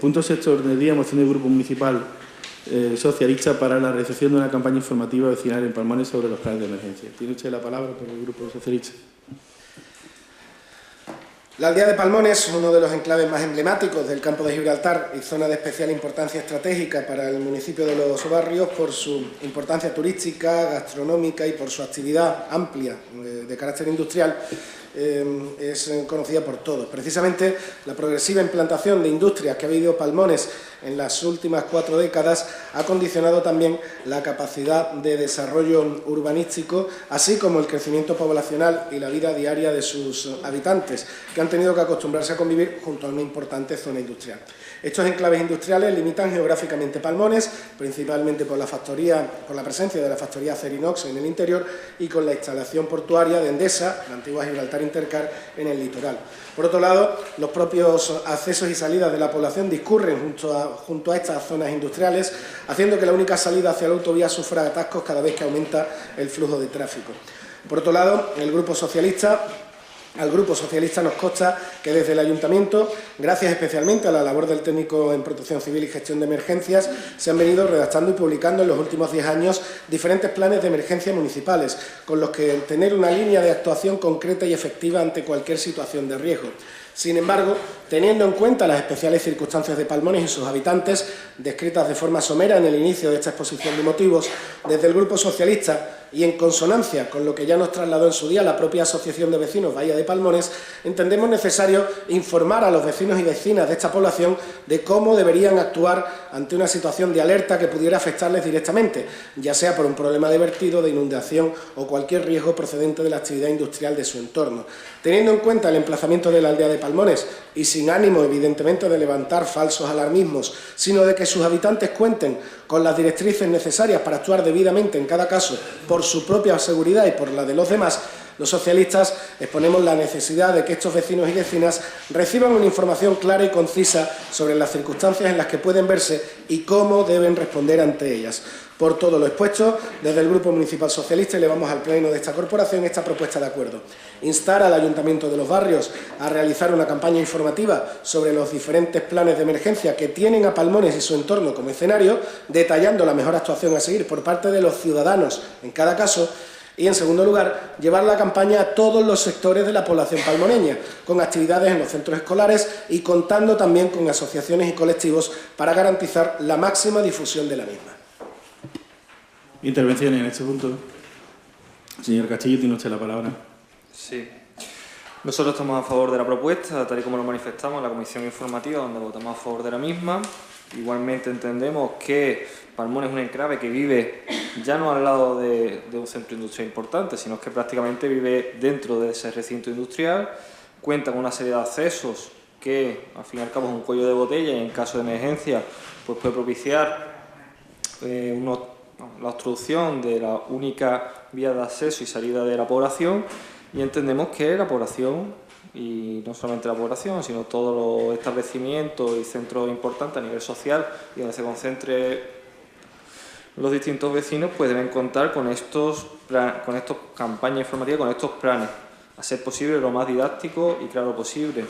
Punto sexto orden del día, moción del Grupo Municipal Socialista para la realización de una campaña informativa vecinal en Palmones sobre los planes de emergencia. Tiene usted la palabra por el Grupo Socialista. La aldea de Palmones, uno de los enclaves más emblemáticos del campo de Gibraltar y zona de especial importancia estratégica para el municipio de Los Barrios por su importancia turística, gastronómica y por su actividad amplia de carácter industrial, es conocida por todos. Precisamente la progresiva implantación de industrias que ha habido Palmones en las últimas 4 décadas ha condicionado también la capacidad de desarrollo urbanístico, así como el crecimiento poblacional y la vida diaria de sus habitantes, que han tenido que acostumbrarse a convivir junto a una importante zona industrial. Estos enclaves industriales limitan geográficamente Palmones, principalmente por la presencia de la factoría Acerinox en el interior y con la instalación portuaria de Endesa, la antigua Gibraltar Intercar, en el litoral. Por otro lado, los propios accesos y salidas de la población discurren junto a estas zonas industriales, haciendo que la única salida hacia la autovía sufra atascos cada vez que aumenta el flujo de tráfico. Por otro lado, al Grupo Socialista nos consta que desde el Ayuntamiento, gracias especialmente a la labor del técnico en Protección Civil y Gestión de Emergencias, se han venido redactando y publicando en los últimos 10 años diferentes planes de emergencia municipales, con los que tener una línea de actuación concreta y efectiva ante cualquier situación de riesgo. Sin embargo, teniendo en cuenta las especiales circunstancias de Palmones y sus habitantes, descritas de forma somera en el inicio de esta exposición de motivos, desde el Grupo Socialista y en consonancia con lo que ya nos trasladó en su día la propia Asociación de Vecinos Bahía de Palmones, entendemos necesario informar a los vecinos y vecinas de esta población de cómo deberían actuar ante una situación de alerta que pudiera afectarles directamente, ya sea por un problema de vertido, de inundación o cualquier riesgo procedente de la actividad industrial de su entorno. Teniendo en cuenta el emplazamiento de la aldea de Palmones y sin ánimo, evidentemente, de levantar falsos alarmismos, sino de que sus habitantes cuenten con las directrices necesarias para actuar debidamente en cada caso por su propia seguridad y por la de los demás, los socialistas exponemos la necesidad de que estos vecinos y vecinas reciban una información clara y concisa sobre las circunstancias en las que pueden verse y cómo deben responder ante ellas. Por todo lo expuesto, desde el Grupo Municipal Socialista elevamos al Pleno de esta corporación esta propuesta de acuerdo. Instar al Ayuntamiento de Los Barrios a realizar una campaña informativa sobre los diferentes planes de emergencia que tienen a Palmones y su entorno como escenario, detallando la mejor actuación a seguir por parte de los ciudadanos en cada caso. Y, en segundo lugar, llevar la campaña a todos los sectores de la población palmoneña, con actividades en los centros escolares y contando también con asociaciones y colectivos para garantizar la máxima difusión de la misma. Intervenciones en este punto. Señor Castillo, tiene usted la palabra. Sí. Nosotros estamos a favor de la propuesta, tal y como lo manifestamos en la comisión informativa, donde votamos a favor de la misma. Igualmente entendemos que Palmones es un enclave que vive ya no al lado de un centro industrial importante, sino que prácticamente vive dentro de ese recinto industrial, cuenta con una serie de accesos que al fin y al cabo es un cuello de botella y en caso de emergencia pues puede propiciar la obstrucción de la única vía de acceso y salida de la población, y entendemos que la población, y no solamente la población, sino todos los establecimientos y centros importantes a nivel social y donde se concentre los distintos vecinos, pues deben contar con estos campañas informativas, con estos planes, a ser posible lo más didáctico y claro posible.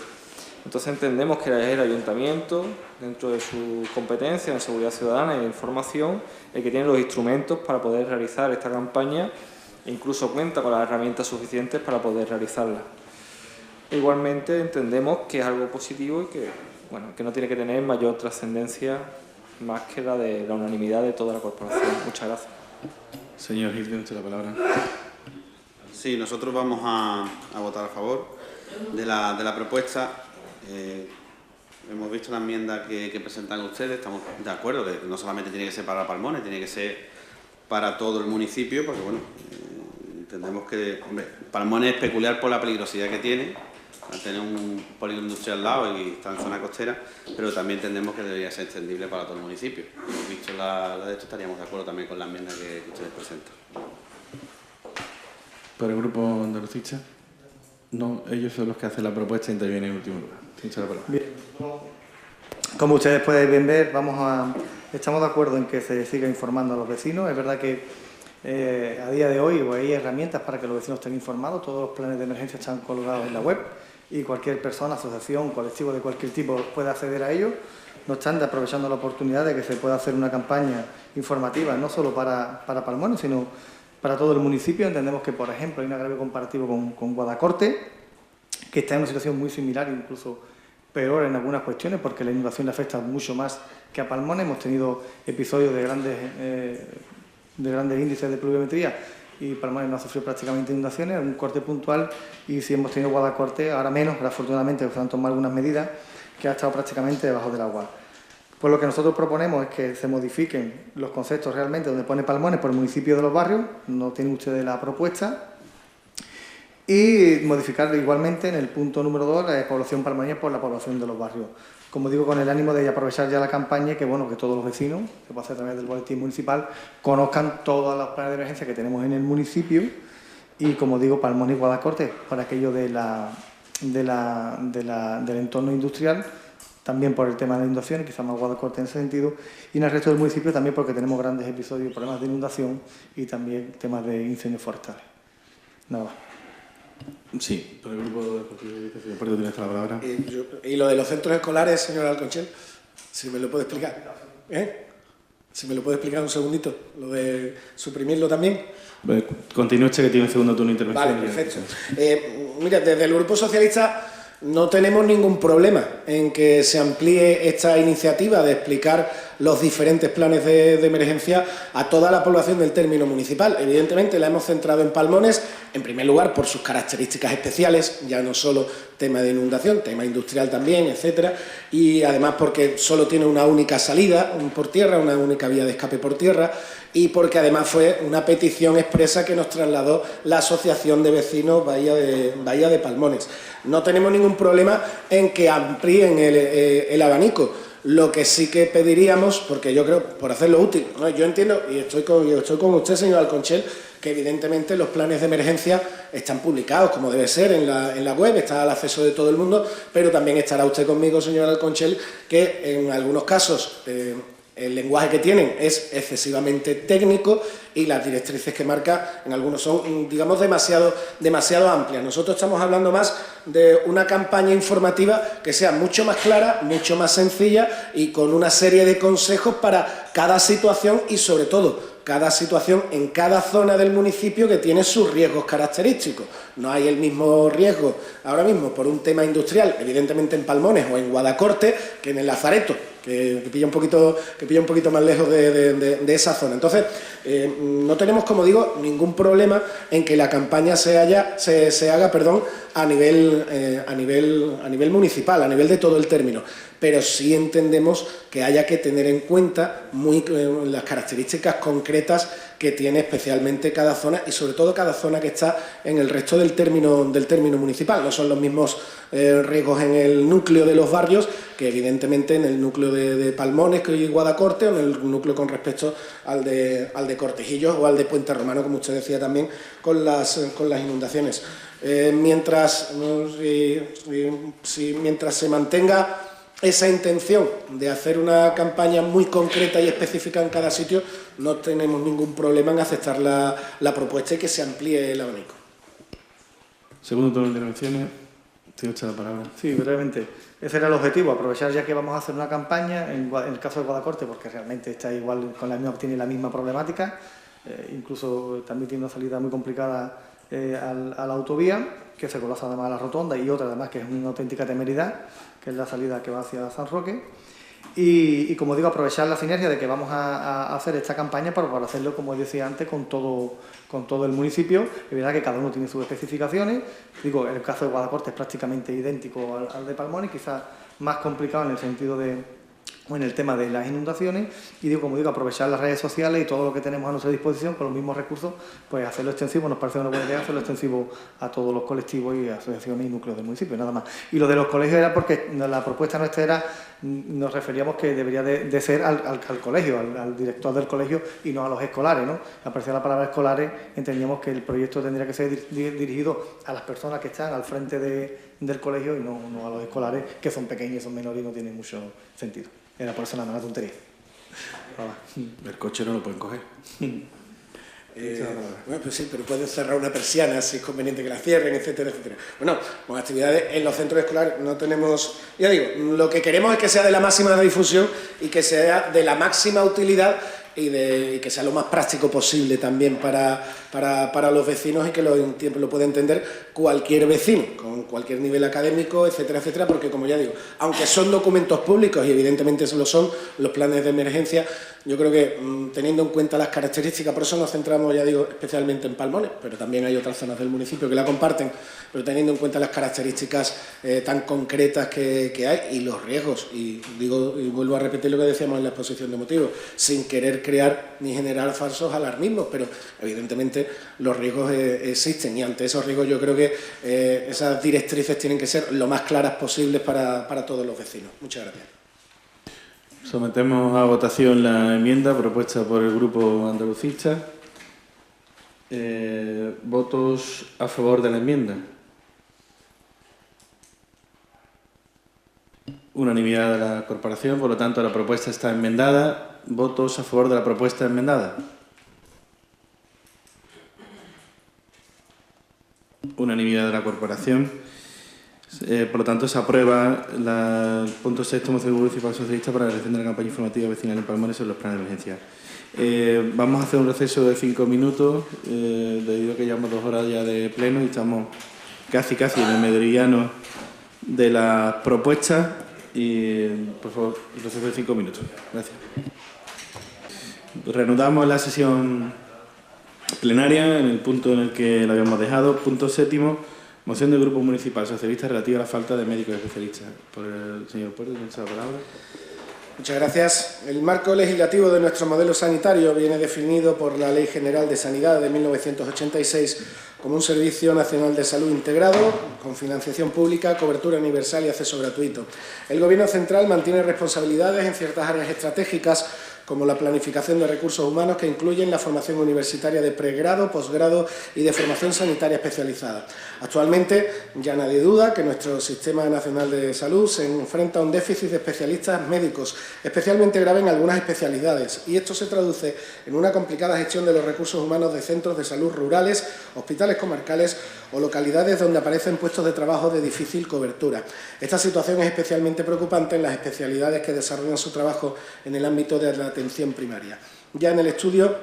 Entonces entendemos que es el Ayuntamiento, dentro de su competencia en seguridad ciudadana y de información, el que tiene los instrumentos para poder realizar esta campaña e incluso cuenta con las herramientas suficientes para poder realizarla. Igualmente entendemos que es algo positivo y que no tiene que tener mayor trascendencia más que la de la unanimidad de toda la corporación. Muchas gracias. Señor Gil, tiene usted la palabra. Sí, nosotros vamos a votar a favor de la propuesta. Hemos visto la enmienda que presentan ustedes, estamos de acuerdo que no solamente tiene que ser para Palmones, tiene que ser para todo el municipio, porque bueno, entendemos que Palmones es peculiar por la peligrosidad que tiene, al tener un polígono industrial al lado y está en zona costera, pero también entendemos que debería ser extendible para todo el municipio. Visto la de esto, estaríamos de acuerdo también con la enmienda que ustedes presentan. ¿Por el Grupo Andalucista? No, ellos son los que hacen la propuesta e intervienen en último lugar. Bien. Como ustedes pueden ver, estamos de acuerdo en que se siga informando a los vecinos. Es verdad que a día de hoy hay herramientas para que los vecinos estén informados. Todos los planes de emergencia están colgados en la web y cualquier persona, asociación, colectivo de cualquier tipo puede acceder a ellos. No obstante, aprovechando la oportunidad de que se pueda hacer una campaña informativa, no solo para Palmones, sino para todo el municipio. Entendemos que, por ejemplo, hay un agravio comparativo con Guadacorte, que está en una situación muy similar, incluso peor en algunas cuestiones, porque la inundación le afecta mucho más que a Palmones. Hemos tenido episodios de grandes índices de pluviometría y Palmones no ha sufrido prácticamente inundaciones, un corte puntual, y si hemos tenido Guadacorte, ahora menos, pero afortunadamente se han tomado algunas medidas, que ha estado prácticamente debajo del agua. Pues lo que nosotros proponemos es que se modifiquen los conceptos realmente donde pone Palmones por el municipio de los barrios, no tienen ustedes la propuesta, y modificar igualmente en el punto número 2 la población palmoneña por la población de los barrios. Como digo, con el ánimo de aprovechar ya la campaña y que, bueno, que todos los vecinos, que puede hacer a través del boletín municipal, conozcan todas las planes de emergencia que tenemos en el municipio y, como digo, Palmones y Guadacorte, para aquello del entorno industrial, también por el tema de inundaciones, quizás más Guadacorte en ese sentido, y en el resto del municipio también porque tenemos grandes episodios, problemas de inundación y también temas de incendios forestales. Nada más. Sí, por el grupo de Educación. Por eso tienes la palabra. Y lo de los centros escolares, señor Alconchel, si me lo puede explicar. Si me lo puede explicar un segundito, lo de suprimirlo también. Continúe, que tiene un segundo turno de intervención. Vale, perfecto. Mira, desde el Grupo Socialista no tenemos ningún problema en que se amplíe esta iniciativa de explicar los diferentes planes de emergencia a toda la población del término municipal. Evidentemente la hemos centrado en Palmones, en primer lugar por sus características especiales, ya no solo tema de inundación, tema industrial también, etcétera, y además porque solo tiene una única salida por tierra, una única vía de escape por tierra, y porque además fue una petición expresa que nos trasladó la Asociación de Vecinos Bahía de Palmones. No tenemos ningún problema en que amplíen el abanico. Lo que sí que pediríamos, porque yo creo, por hacerlo útil, ¿no? Yo entiendo, y estoy con usted, señor Alconchel, que evidentemente los planes de emergencia están publicados, como debe ser, en la web, está al acceso de todo el mundo, pero también estará usted conmigo, señor Alconchel, que en algunos casos el lenguaje que tienen es excesivamente técnico y las directrices que marca en algunos son, digamos, demasiado amplias. Nosotros estamos hablando más de una campaña informativa que sea mucho más clara, mucho más sencilla y con una serie de consejos para cada situación y, sobre todo, cada situación en cada zona del municipio que tiene sus riesgos característicos. No hay el mismo riesgo ahora mismo por un tema industrial, evidentemente en Palmones o en Guadacorte, que en el Lazareto, que pilla un poquito más lejos de esa zona. Entonces, no tenemos, como digo, ningún problema en que la campaña se haga a nivel municipal, a nivel de todo el término. Pero sí entendemos que haya que tener en cuenta las características concretas que tiene especialmente cada zona y sobre todo cada zona que está en el resto del término municipal. No son los mismos riesgos en el núcleo de los barrios que evidentemente en el núcleo de Palmones y Guadacorte o en el núcleo con respecto al de Cortejillos o al de Puente Romano, como usted decía también, con las inundaciones. Mientras se mantenga esa intención de hacer una campaña muy concreta y específica en cada sitio, no tenemos ningún problema en aceptar la propuesta y que se amplíe el abanico. Segundo turno de intervenciones. Tiene usted la palabra. Sí, brevemente. Ese era el objetivo, aprovechar ya que vamos a hacer una campaña, en el caso de Guadacorte, porque realmente está igual, tiene la misma problemática, incluso también tiene una salida muy complicada a la autovía, que se colapsa además a la rotonda, y otra además que es una auténtica temeridad, que es la salida que va hacia San Roque. Y como digo, aprovechar la sinergia de que vamos a hacer esta campaña para hacerlo, como decía antes, con todo el municipio. Es verdad que cada uno tiene sus especificaciones. Digo, el caso de Guadacorte es prácticamente idéntico al de Palmones, quizás más complicado en el sentido en el tema de las inundaciones, y como digo, aprovechar las redes sociales y todo lo que tenemos a nuestra disposición con los mismos recursos, pues hacerlo extensivo. Nos parece una buena idea hacerlo extensivo a todos los colectivos y asociaciones y núcleos del municipio, nada más. Y lo de los colegios era porque la propuesta nuestra era, nos referíamos que debería de ser al colegio, al director del colegio y no a los escolares, ¿no? Aparecía la palabra escolares, entendíamos que el proyecto tendría que ser dirigido a las personas que están al frente del colegio y no a los escolares, que son pequeños, son menores y no tienen mucho sentido. Era por eso nada más una tontería. El coche no lo pueden coger. Bueno, pues sí, pero pueden cerrar una persiana si es conveniente que la cierren, etcétera, etcétera. Bueno, con actividades en los centros escolares no tenemos... Ya digo, lo que queremos es que sea de la máxima difusión y que sea de la máxima utilidad y que sea lo más práctico posible también para los vecinos y que lo pueda entender cualquier vecino, con cualquier nivel académico, etcétera, etcétera, porque como ya digo, aunque son documentos públicos y evidentemente lo son, los planes de emergencia, yo creo que teniendo en cuenta las características, por eso nos centramos, ya digo, especialmente en Palmones, pero también hay otras zonas del municipio que la comparten, pero teniendo en cuenta las características tan concretas que hay y los riesgos, y vuelvo a repetir lo que decíamos en la exposición de motivos, sin querer crear ni generar falsos alarmismos, pero evidentemente los riesgos existen y ante esos riesgos yo creo que esas directrices tienen que ser lo más claras posibles para todos los vecinos. Muchas gracias. Sometemos a votación la enmienda propuesta por el Grupo Andalucista. ¿Votos a favor de la enmienda? Unanimidad de la corporación, por lo tanto la propuesta está enmendada. ¿Votos a favor de la propuesta enmendada? Unanimidad de la corporación. Por lo tanto, se aprueba el punto 6º moción del Grupo Municipal Socialista para la realización de la campaña informativa vecinal en Palmones sobre los planes de emergencia. Vamos a hacer un receso de 5 minutos, debido a que llevamos 2 horas ya de pleno y estamos casi en el meridiano de las propuestas. Y, por favor, un receso de 5 minutos. Gracias. Reanudamos la sesión plenaria en el punto en el que la habíamos dejado. Punto 7º, moción del Grupo Municipal Socialista relativa a la falta de médicos especialistas. Por el señor Puerto, tiene la palabra. Muchas gracias. El marco legislativo de nuestro modelo sanitario viene definido por la Ley General de Sanidad de 1986 como un servicio nacional de salud integrado, con financiación pública, cobertura universal y acceso gratuito. El Gobierno central mantiene responsabilidades en ciertas áreas estratégicas, como la planificación de recursos humanos que incluyen la formación universitaria de pregrado, posgrado y de formación sanitaria especializada. Actualmente ya nadie duda que nuestro Sistema Nacional de Salud se enfrenta a un déficit de especialistas médicos, especialmente grave en algunas especialidades, y esto se traduce en una complicada gestión de los recursos humanos de centros de salud rurales, hospitales comarcales o localidades donde aparecen puestos de trabajo de difícil cobertura. Esta situación es especialmente preocupante en las especialidades que desarrollan su trabajo en el ámbito de la atención primaria. Ya en el estudio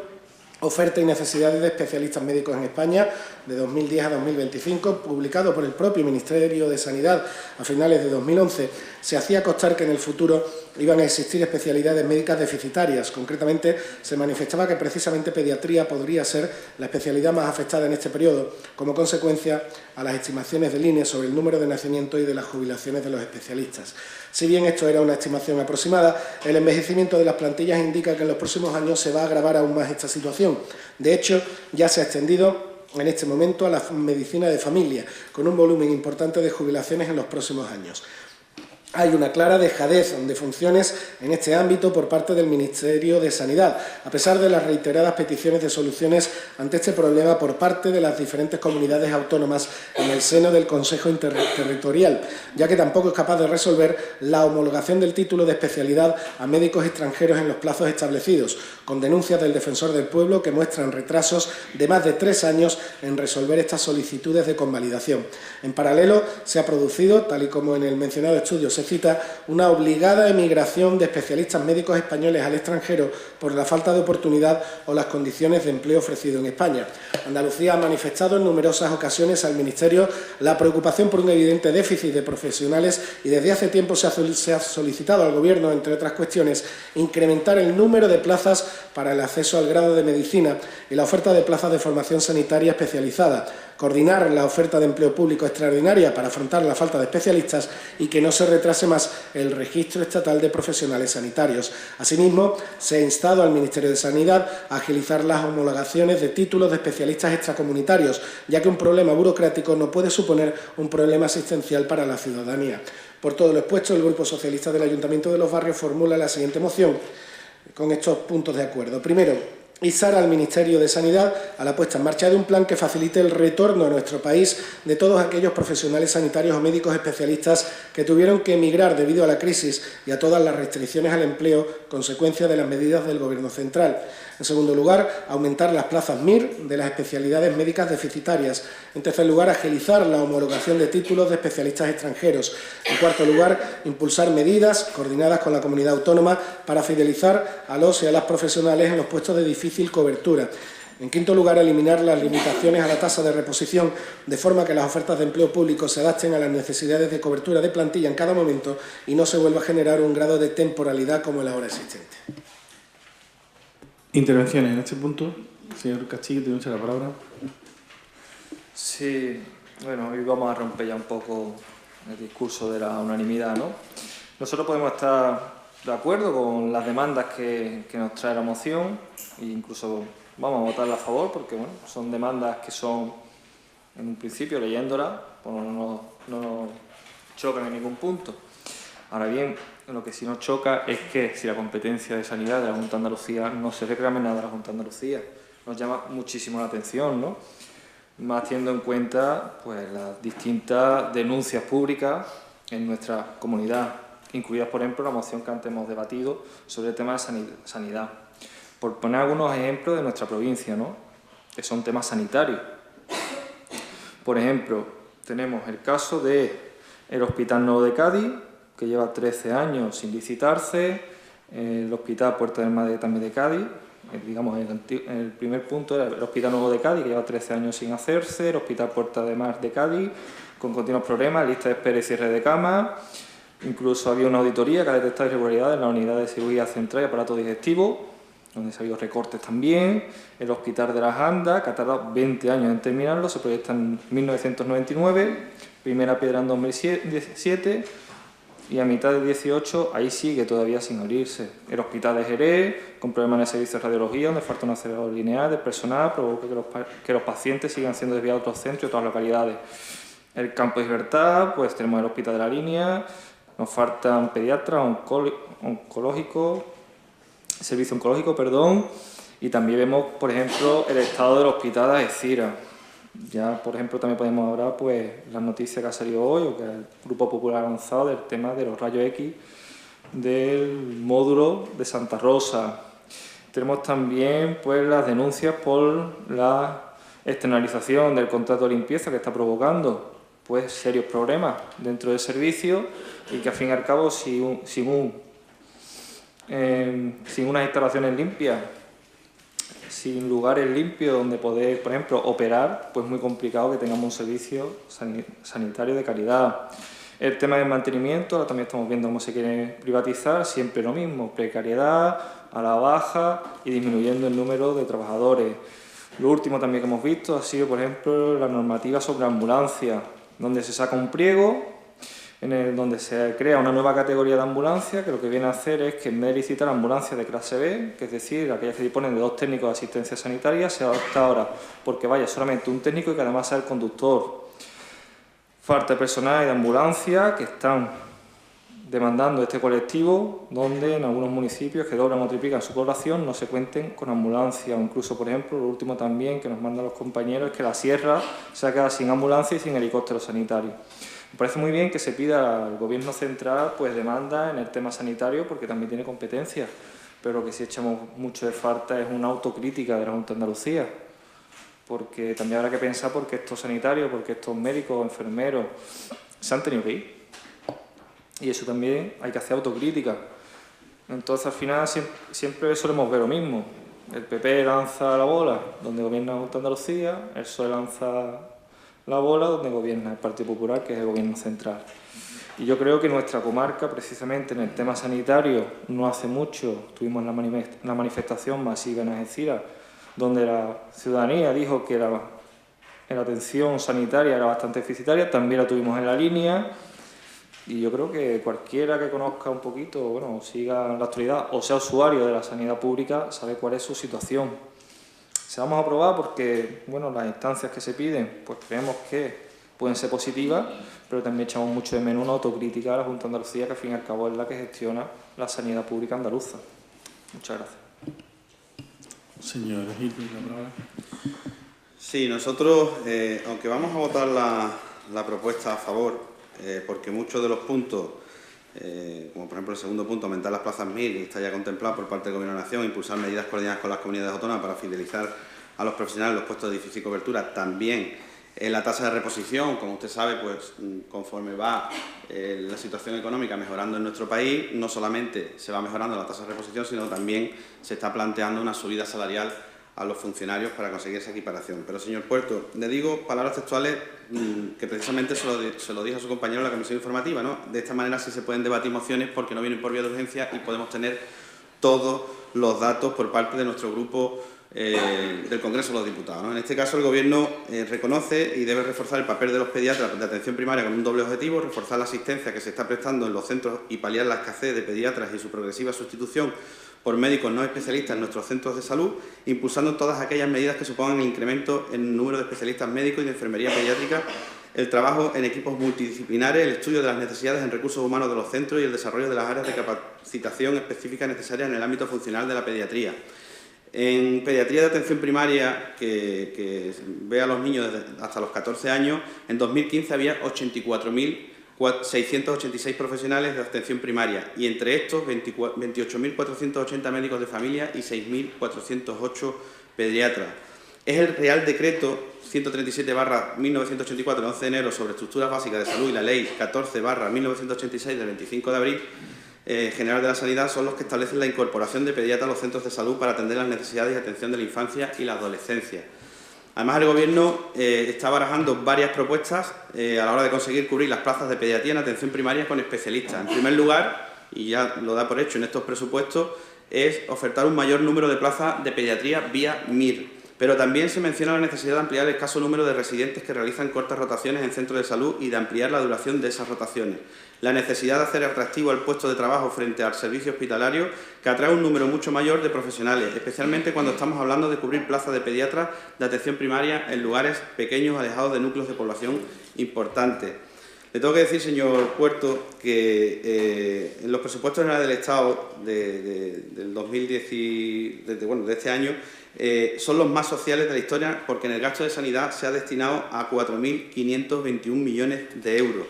Oferta y necesidades de especialistas médicos en España, de 2010 a 2025, publicado por el propio Ministerio de Sanidad a finales de 2011, se hacía constar que en el futuro iban a existir especialidades médicas deficitarias. Concretamente, se manifestaba que precisamente pediatría podría ser la especialidad más afectada en este periodo, como consecuencia a las estimaciones del INE sobre el número de nacimientos y de las jubilaciones de los especialistas. Si bien esto era una estimación aproximada, el envejecimiento de las plantillas indica que en los próximos años se va a agravar aún más esta situación. De hecho, ya se ha extendido en este momento a la medicina de familia, con un volumen importante de jubilaciones en los próximos años. Hay una clara dejadez de funciones en este ámbito por parte del Ministerio de Sanidad, a pesar de las reiteradas peticiones de soluciones ante este problema por parte de las diferentes comunidades autónomas en el seno del Consejo Interterritorial, ya que tampoco es capaz de resolver la homologación del título de especialidad a médicos extranjeros en los plazos establecidos, con denuncias del Defensor del Pueblo que muestran retrasos de más de 3 años en resolver estas solicitudes de convalidación. En paralelo, se ha producido, tal y como en el mencionado estudio se cita, una obligada emigración de especialistas médicos españoles al extranjero por la falta de oportunidad o las condiciones de empleo ofrecido en España. Andalucía ha manifestado en numerosas ocasiones al Ministerio la preocupación por un evidente déficit de profesionales y desde hace tiempo se ha solicitado al Gobierno, entre otras cuestiones, incrementar el número de plazas para el acceso al grado de medicina y la oferta de plazas de formación sanitaria especializada, coordinar la oferta de empleo público extraordinaria para afrontar la falta de especialistas y que no se retrase más el registro estatal de profesionales sanitarios. Asimismo, se ha instado al Ministerio de Sanidad a agilizar las homologaciones de títulos de especialistas extracomunitarios, ya que un problema burocrático no puede suponer un problema asistencial para la ciudadanía. Por todo lo expuesto, el Grupo Socialista del Ayuntamiento de Los Barrios formula la siguiente moción con estos puntos de acuerdo. Primero, Izar al Ministerio de Sanidad a la puesta en marcha de un plan que facilite el retorno a nuestro país de todos aquellos profesionales sanitarios o médicos especialistas que tuvieron que emigrar debido a la crisis y a todas las restricciones al empleo, consecuencia de las medidas del Gobierno central. En segundo lugar, aumentar las plazas MIR de las especialidades médicas deficitarias. En tercer lugar, agilizar la homologación de títulos de especialistas extranjeros. En cuarto lugar, impulsar medidas coordinadas con la comunidad autónoma para fidelizar a los y a las profesionales en los puestos de difícil cobertura. En quinto lugar, eliminar las limitaciones a la tasa de reposición, de forma que las ofertas de empleo público se adapten a las necesidades de cobertura de plantilla en cada momento y no se vuelva a generar un grado de temporalidad como el ahora existente. Intervenciones en este punto. Señor Castillo, tiene usted la palabra. Sí, bueno, hoy vamos a romper ya un poco el discurso de la unanimidad, ¿no? Nosotros podemos estar de acuerdo con las demandas que nos trae la moción e incluso vamos a votarla a favor porque bueno, son demandas que son, en un principio, leyéndolas, pues no nos chocan en ningún punto. Ahora bien, lo que sí nos choca es que si la competencia de sanidad de la Junta de Andalucía no se reclame nada de la Junta de Andalucía. Nos llama muchísimo la atención, ¿no? Más teniendo en cuenta pues, las distintas denuncias públicas en nuestra comunidad, incluidas, por ejemplo, la moción que antes hemos debatido sobre el tema de sanidad. Por poner algunos ejemplos de nuestra provincia, ¿no? Que son temas sanitarios. Por ejemplo, tenemos el caso del Hospital Nuevo de Cádiz, que lleva 13 años sin licitarse, el Hospital Puerta del Mar también de Cádiz, digamos, el primer punto era el Hospital Nuevo de Cádiz, que lleva 13 años sin hacerse, el Hospital Puerta del Mar de Cádiz, con continuos problemas, lista de espera y cierre de camas. Incluso había una auditoría que ha detectado irregularidades en la unidad de cirugía central y aparato digestivo, donde se ha habido recortes también. El Hospital de las Andas, que ha tardado 20 años en terminarlo, se proyecta en 1999, primera piedra en 2017, y a mitad de 18 ahí sigue todavía sin abrirse. El Hospital de Jerez, con problemas en el servicio de radiología, donde falta un acelerador lineal de personal, provoca que los pacientes sigan siendo desviados a otros centros y otras localidades. El Campo de Libertad, pues tenemos el Hospital de la Línea, nos faltan pediatras, servicio oncológico, perdón, y también vemos, por ejemplo, el estado del Hospital de Algeciras. Ya, por ejemplo, también podemos hablar pues las noticias que ha salido hoy, o que el Grupo Popular ha lanzado del tema de los rayos X del módulo de Santa Rosa. Tenemos también pues las denuncias por la externalización del contrato de limpieza que está provocando pues serios problemas dentro del servicio y que al fin y al cabo sin unas instalaciones limpias, sin lugares limpios donde poder, por ejemplo, operar, pues muy complicado que tengamos un servicio sanitario de calidad. El tema del mantenimiento, ahora también estamos viendo cómo se quiere privatizar, siempre lo mismo, precariedad a la baja y disminuyendo el número de trabajadores. Lo último también que hemos visto ha sido, por ejemplo, la normativa sobre ambulancia, donde se saca un pliego donde se crea una nueva categoría de ambulancia que lo que viene a hacer es que en vez de licitar ambulancias de clase B, que es decir, aquellas que disponen de 2 técnicos de asistencia sanitaria, se adopta ahora porque vaya solamente un técnico y que además sea el conductor. Falta de personal y de ambulancia que están demandando este colectivo, donde en algunos municipios que doblan o triplican su población no se cuenten con ambulancia, o incluso, por ejemplo, lo último también que nos mandan los compañeros es que la Sierra se ha quedado sin ambulancia y sin helicóptero sanitario. Me parece muy bien que se pida al Gobierno central pues demanda en el tema sanitario porque también tiene competencias, pero lo que sí echamos mucho de falta es una autocrítica de la Junta de Andalucía, porque también habrá que pensar por qué estos sanitarios, por qué estos médicos, enfermeros se han tenido que ir. Y eso también hay que hacer autocrítica. Entonces al final siempre solemos ver lo mismo. El PP lanza la bola donde gobierna la Junta de Andalucía, el PSOE lanza la bola donde gobierna el Partido Popular, que es el gobierno central. Y yo creo que nuestra comarca, precisamente en el tema sanitario, no hace mucho tuvimos la manifestación masiva en Algeciras, donde la ciudadanía dijo que la atención sanitaria era bastante deficitaria, también la tuvimos en la línea, y yo creo que cualquiera que conozca un poquito, bueno, siga la actualidad o sea usuario de la sanidad pública, sabe cuál es su situación. Se vamos a aprobar porque, bueno, las instancias que se piden, pues creemos que pueden ser positivas, pero también echamos mucho de menos una autocrítica a la Junta de Andalucía, que al fin y al cabo es la que gestiona la sanidad pública andaluza. Muchas gracias. Señor Gil, la palabra. Sí, nosotros, aunque vamos a votar la propuesta a favor, porque muchos de los puntos, como por ejemplo el segundo punto, aumentar las plazas 1000, está ya contemplado por parte del Gobierno de la Nación, impulsar medidas coordinadas con las comunidades autónomas para fidelizar a los profesionales los puestos de difícil cobertura, también la tasa de reposición, como usted sabe, pues conforme va la situación económica mejorando en nuestro país, no solamente se va mejorando la tasa de reposición, sino también se está planteando una subida salarial a los funcionarios para conseguir esa equiparación. Pero, señor Puerto, le digo palabras textuales que precisamente se lo dije a su compañero en la comisión informativa, ¿no? De esta manera sí se pueden debatir mociones porque no vienen por vía de urgencia y podemos tener todos los datos por parte de nuestro grupo del Congreso de los Diputados, ¿no? En este caso, el Gobierno reconoce y debe reforzar el papel de los pediatras de atención primaria con un doble objetivo: reforzar la asistencia que se está prestando en los centros y paliar la escasez de pediatras y su progresiva sustitución por médicos no especialistas en nuestros centros de salud, impulsando todas aquellas medidas que supongan el incremento en el número de especialistas médicos y de enfermería pediátrica, el trabajo en equipos multidisciplinares, el estudio de las necesidades en recursos humanos de los centros y el desarrollo de las áreas de capacitación específicas necesarias en el ámbito funcional de la pediatría. En pediatría de atención primaria, que ve a los niños hasta los 14 años, en 2015 había 84.686 profesionales de atención primaria y entre estos 28.480 médicos de familia y 6.408 pediatras. Es el Real Decreto 137/1984 de 11 de enero sobre estructuras básicas de salud y la Ley 14/1986 del 25 de abril General de la Sanidad son los que establecen la incorporación de pediatras a los centros de salud para atender las necesidades y atención de la infancia y la adolescencia. Además, el Gobierno está barajando varias propuestas a la hora de conseguir cubrir las plazas de pediatría en atención primaria con especialistas. En primer lugar, y ya lo da por hecho en estos presupuestos, es ofertar un mayor número de plazas de pediatría vía MIR. Pero también se menciona la necesidad de ampliar el escaso número de residentes que realizan cortas rotaciones en centros de salud y de ampliar la duración de esas rotaciones. La necesidad de hacer atractivo el puesto de trabajo frente al servicio hospitalario, que atrae un número mucho mayor de profesionales, especialmente cuando estamos hablando de cubrir plazas de pediatras de atención primaria en lugares pequeños, alejados de núcleos de población importantes. Le tengo que decir, señor Puerto, que en los presupuestos generales del Estado del 2010, de este año, son los más sociales de la historia porque en el gasto de sanidad se ha destinado a 4.521 millones de euros.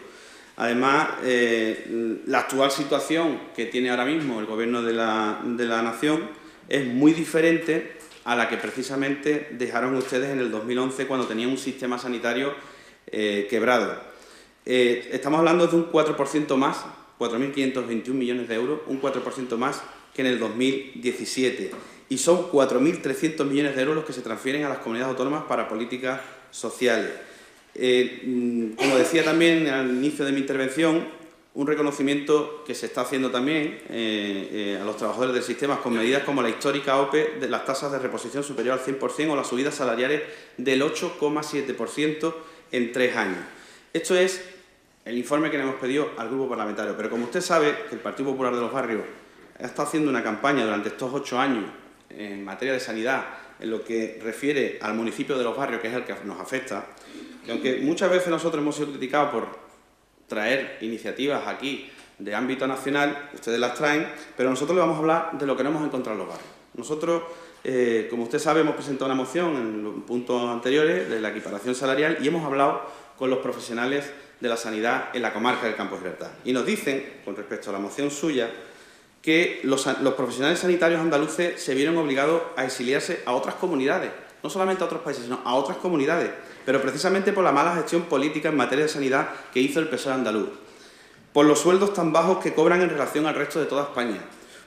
Además, la actual situación que tiene ahora mismo el Gobierno de la Nación es muy diferente a la que precisamente dejaron ustedes en el 2011 cuando tenían un sistema sanitario quebrado. Estamos hablando de un 4% más, 4.521 millones de euros, un 4% más que en el 2017. Y son 4.300 millones de euros los que se transfieren a las comunidades autónomas para políticas sociales. Como decía también al inicio de mi intervención, un reconocimiento que se está haciendo también a los trabajadores del sistema con medidas como la histórica OPE de las tasas de reposición superior al 100% o las subidas salariales del 8,7% en 3 años. Esto es el informe que le hemos pedido al Grupo Parlamentario. Pero como usted sabe, que el Partido Popular de los Barrios ha estado haciendo una campaña durante estos 8 años en materia de sanidad, en lo que refiere al municipio de Los Barrios, que es el que nos afecta, que aunque muchas veces nosotros hemos sido criticados por traer iniciativas aquí de ámbito nacional, ustedes las traen, pero nosotros le vamos a hablar de lo que no hemos encontrado en los barrios. Nosotros, como usted sabe, hemos presentado una moción en los puntos anteriores de la equiparación salarial y hemos hablado con los profesionales de la sanidad en la comarca del Campo de Gibraltar. Y nos dicen, con respecto a la moción suya, que los profesionales sanitarios andaluces se vieron obligados a exiliarse a otras comunidades, no solamente a otros países, sino a otras comunidades, pero precisamente por la mala gestión política en materia de sanidad que hizo el PSOE andaluz, por los sueldos tan bajos que cobran en relación al resto de toda España,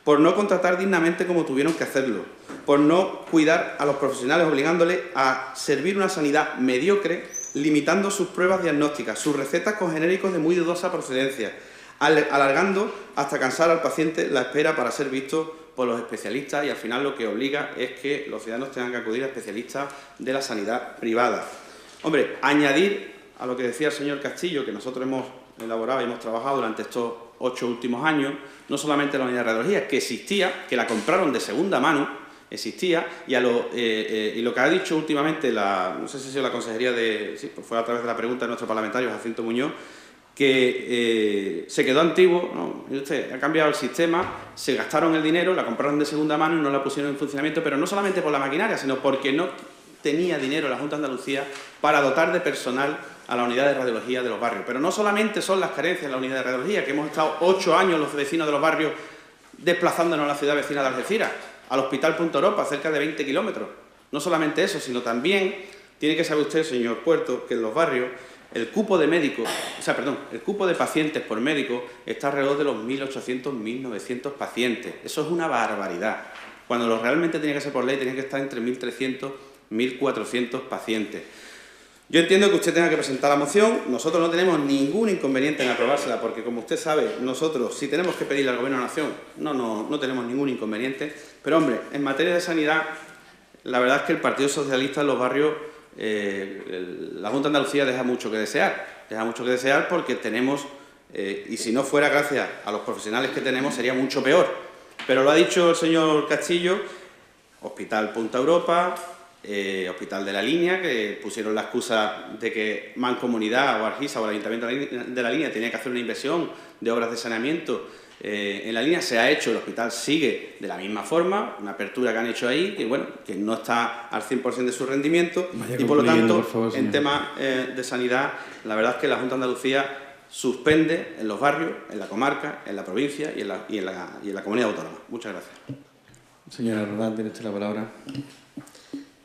por no contratar dignamente como tuvieron que hacerlo, por no cuidar a los profesionales obligándoles a servir una sanidad mediocre, limitando sus pruebas diagnósticas, sus recetas con genéricos de muy dudosa procedencia, alargando hasta cansar al paciente la espera para ser visto por los especialistas y al final lo que obliga es que los ciudadanos tengan que acudir a especialistas de la sanidad privada. Hombre, añadir a lo que decía el señor Castillo, que nosotros hemos elaborado y hemos trabajado durante estos 8 últimos años, no solamente la unidad de radiología, que existía, que la compraron de segunda mano, existía, y lo que ha dicho últimamente, no sé si ha sido la consejería de... Sí, pues fue a través de la pregunta de nuestro parlamentario Jacinto Muñoz, que se quedó antiguo, ¿no? Y usted ha cambiado el sistema, se gastaron el dinero, la compraron de segunda mano y no la pusieron en funcionamiento, pero no solamente por la maquinaria, sino porque no tenía dinero la Junta de Andalucía para dotar de personal a la unidad de radiología de los barrios. Pero no solamente son las carencias en la unidad de radiología, que hemos estado 8 años los vecinos de los barrios desplazándonos a la ciudad vecina de Algeciras, al Hospital Punta Europa, cerca de 20 kilómetros. No solamente eso, sino también tiene que saber usted, señor Puerto, que en los barrios el cupo de médicos, el cupo de pacientes por médico está alrededor de los 1.800, 1.900 pacientes. Eso es una barbaridad. Cuando lo realmente tenía que ser por ley, tenía que estar entre 1.300, 1.400 pacientes. Yo entiendo que usted tenga que presentar la moción. Nosotros no tenemos ningún inconveniente en aprobársela, porque como usted sabe, nosotros, si tenemos que pedirle al Gobierno de la Nación, no tenemos ningún inconveniente. Pero, hombre, en materia de sanidad, la verdad es que el Partido Socialista en los barrios, la Junta de Andalucía deja mucho que desear porque tenemos, y si no fuera gracias a los profesionales que tenemos, sería mucho peor. Pero lo ha dicho el señor Castillo, Hospital Punta Europa, Hospital de la Línea, que pusieron la excusa de que Mancomunidad o Argisa o el Ayuntamiento de la Línea tenía que hacer una inversión de obras de saneamiento en la línea. Se ha hecho, el hospital sigue de la misma forma, una apertura que han hecho ahí, que bueno, que no está al 100% de su rendimiento. Vaya, y por lo tanto, por favor, en temas de sanidad, la verdad es que la Junta de Andalucía suspende en los barrios, en la comarca, en la provincia y en la comunidad autónoma. Muchas gracias. Señora Roldán, tiene usted la palabra.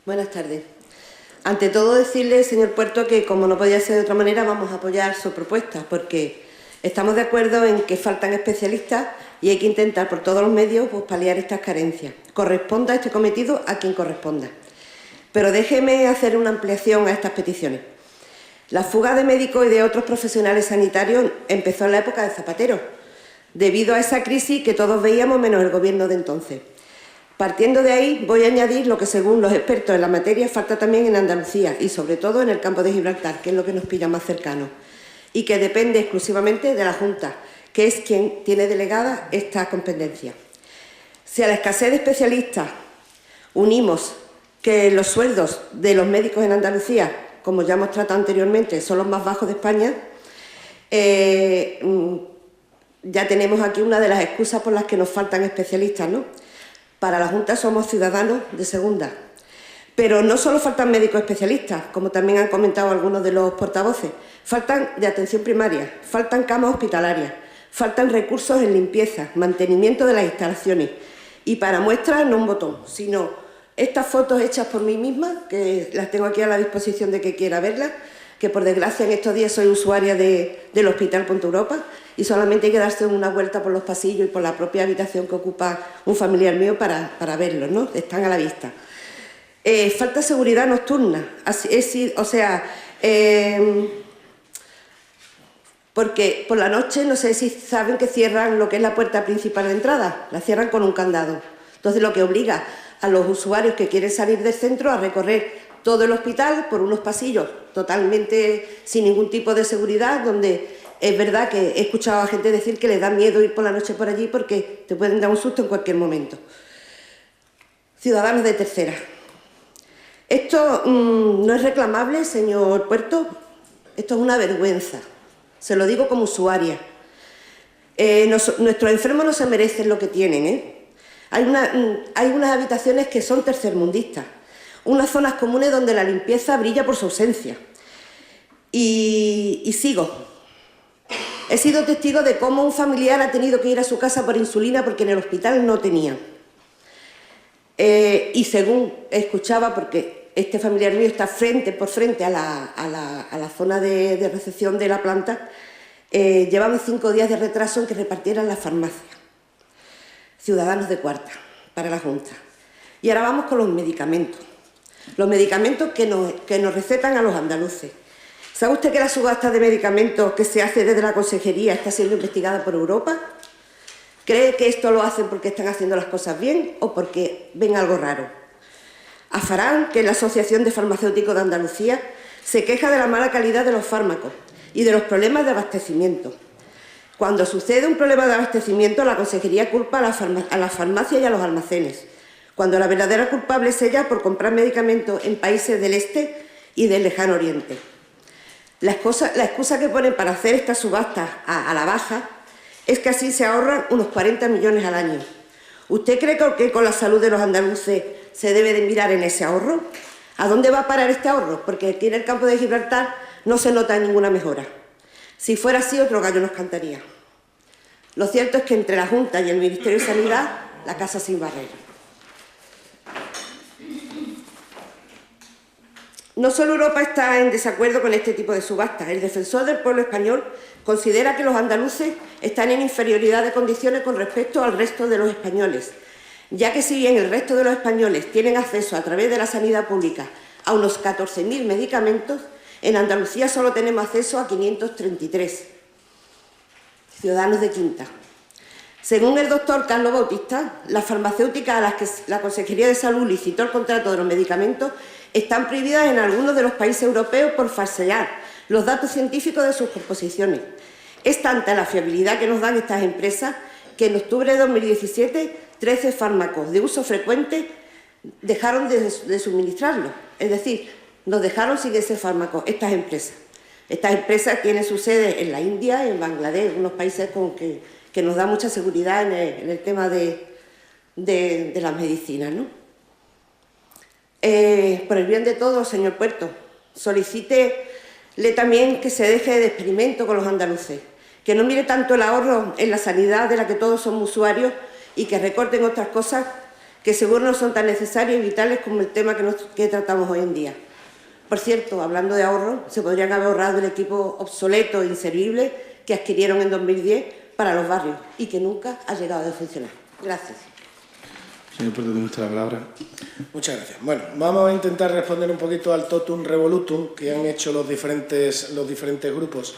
Buenas tardes. Ante todo decirle, señor Puerto, que como no podía ser de otra manera, vamos a apoyar su propuesta, porque estamos de acuerdo en que faltan especialistas y hay que intentar por todos los medios pues, paliar estas carencias. Corresponda este cometido a quien corresponda. Pero déjeme hacer una ampliación a estas peticiones. La fuga de médicos y de otros profesionales sanitarios empezó en la época de Zapatero, debido a esa crisis que todos veíamos menos el gobierno de entonces. Partiendo de ahí, voy a añadir lo que, según los expertos en la materia, falta también en Andalucía y, sobre todo, en el campo de Gibraltar, que es lo que nos pilla más cercano, y que depende exclusivamente de la Junta, que es quien tiene delegada esta competencia. Si a la escasez de especialistas unimos que los sueldos de los médicos en Andalucía, como ya hemos tratado anteriormente, son los más bajos de España, ya tenemos aquí una de las excusas por las que nos faltan especialistas, ¿no? Para la Junta somos ciudadanos de segunda. Pero no solo faltan médicos especialistas, como también han comentado algunos de los portavoces, faltan de atención primaria, faltan camas hospitalarias, faltan recursos en limpieza, mantenimiento de las instalaciones. Y para muestra no un botón, sino estas fotos hechas por mí misma, que las tengo aquí a la disposición de que quiera verlas, que por desgracia en estos días soy usuaria del Hospital Punta Europa y solamente hay que darse una vuelta por los pasillos y por la propia habitación que ocupa un familiar mío para verlos, ¿no? Están a la vista. Falta seguridad nocturna, porque por la noche, no sé si saben que cierran lo que es la puerta principal de entrada, la cierran con un candado. Entonces lo que obliga a los usuarios que quieren salir del centro a recorrer todo el hospital por unos pasillos totalmente sin ningún tipo de seguridad, donde es verdad que he escuchado a gente decir que les da miedo ir por la noche por allí porque te pueden dar un susto en cualquier momento. Ciudadanos de tercera. Esto no es reclamable, señor Puerto, esto es una vergüenza. Se lo digo como usuaria. Nuestros enfermos no se merecen lo que tienen, ¿eh? Hay unas habitaciones que son tercermundistas, unas zonas comunes donde la limpieza brilla por su ausencia. Y sigo. He sido testigo de cómo un familiar ha tenido que ir a su casa por insulina porque en el hospital no tenía. Y según escuchaba, porque este familiar mío está frente por frente a la zona de recepción de la planta, llevaban 5 días de retraso en que repartieran las farmacias. Ciudadanos de cuarta, para la Junta. Y ahora vamos con los medicamentos. Los medicamentos que nos recetan a los andaluces. ¿Sabe usted que la subasta de medicamentos que se hace desde la Consejería está siendo investigada por Europa? ¿Cree que esto lo hacen porque están haciendo las cosas bien o porque ven algo raro? Afarán, que es la Asociación de Farmacéuticos de Andalucía, se queja de la mala calidad de los fármacos y de los problemas de abastecimiento. Cuando sucede un problema de abastecimiento, la Consejería culpa a las farmacias y a los almacenes, cuando la verdadera culpable es ella por comprar medicamentos en países del este y del lejano oriente. La excusa que ponen para hacer estas subastas a la baja es que así se ahorran unos 40 millones al año. ¿Usted cree que con la salud de los andaluces se debe de mirar en ese ahorro? ¿A dónde va a parar este ahorro? Porque aquí en el campo de Gibraltar no se nota ninguna mejora. Si fuera así, otro gallo nos cantaría. Lo cierto es que entre la Junta y el Ministerio de Sanidad, la casa sin barrera. No solo Europa está en desacuerdo con este tipo de subastas. El defensor del pueblo español considera que los andaluces están en inferioridad de condiciones con respecto al resto de los españoles, ya que si bien el resto de los españoles tienen acceso a través de la sanidad pública a unos 14.000 medicamentos, en Andalucía solo tenemos acceso a 533 ciudadanos de quinta. Según el doctor Carlos Bautista, las farmacéuticas a las que la Consejería de Salud licitó el contrato de los medicamentos están prohibidas en algunos de los países europeos por falsear los datos científicos de sus composiciones. Es tanta la fiabilidad que nos dan estas empresas que en octubre de 2017 13 fármacos de uso frecuente dejaron de suministrarlos. Es decir, nos dejaron sin ese fármaco estas empresas. Estas empresas tienen su sede en la India, en Bangladesh, unos países con que nos da mucha seguridad en el tema de las medicinas, ¿no? Por el bien de todos, señor Puerto, solicítele también que se deje de experimento con los andaluces, que no mire tanto el ahorro en la sanidad de la que todos somos usuarios y que recorten otras cosas que seguro no son tan necesarias y vitales como el tema que tratamos hoy en día. Por cierto, hablando de ahorro, se podrían haber ahorrado el equipo obsoleto e inservible que adquirieron en 2010 para los barrios y que nunca ha llegado a funcionar. Gracias. Señor Puerto, tiene usted la palabra. Muchas gracias. Bueno, vamos a intentar responder un poquito al totum revolutum que han hecho los diferentes grupos,